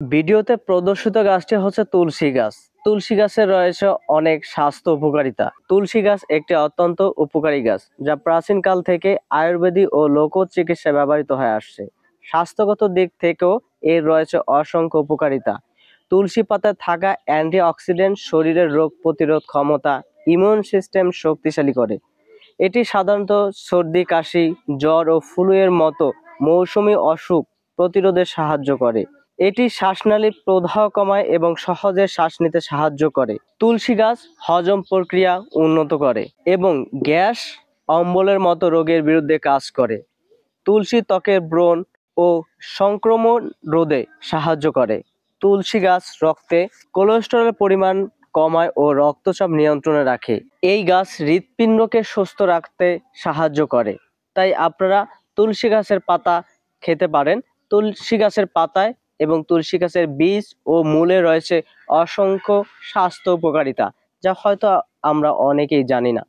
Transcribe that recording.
ভিডিওতে প্রদর্শিত গাছটি হচ্ছে তুলসী গাছ। তুলসী গাছের রয়েছে অনেক স্বাস্থ্য উপকারিতা। তুলসী গাছ একটি অত্যন্ত উপকারী গাছ, যা প্রাচীনকাল থেকে আয়ুর্বেদিক ও লোক চিকিৎসায় ব্যবহৃত হয়ে আসছে। স্বাস্থ্যগত দিক থেকেও এর রয়েছে অসংখ্য উপকারিতা। তুলসী পাতায় থাকা অ্যান্টিঅক্সিডেন্ট শরীরের রোগ প্রতিরোধ ক্ষমতা, ইমিউন সিস্টেম শক্তিশালী করে। এটি সাধারণত সর্দি, কাশি, জ্বর ও ফ্লু এর মতো মৌসুমী অসুখ প্রতিরোধে সাহায্য করে। এটি শ্বাসনালীর প্রদাহ কমায় এবং সহজে শ্বাস নিতে সাহায্য করে। তুলসী গাছ হজম প্রক্রিয়া উন্নত করে এবং গ্যাস, অম্বলের মতো রোগের বিরুদ্ধে কাজ করে। তুলসী ত্বকের ব্রণ ও সংক্রমণ রোধে সাহায্য করে। তুলসী গাছ রক্তে কোলেস্টেরলের পরিমাণ কমায় ও রক্তচাপ নিয়ন্ত্রণে রাখে। এই গাছ হৃৎপিণ্ডকে সুস্থ রাখতে সাহায্য করে। তাই আপনারা তুলসী গাছের পাতা খেতে পারেন। তুলসী গাছের পাতায় এবং তুলসী গাছের বীজ ও মূলে রয়েছে অসংখ্য স্বাস্থ্য উপকারিতা, যা হয়তো আমরা অনেকেই জানি না।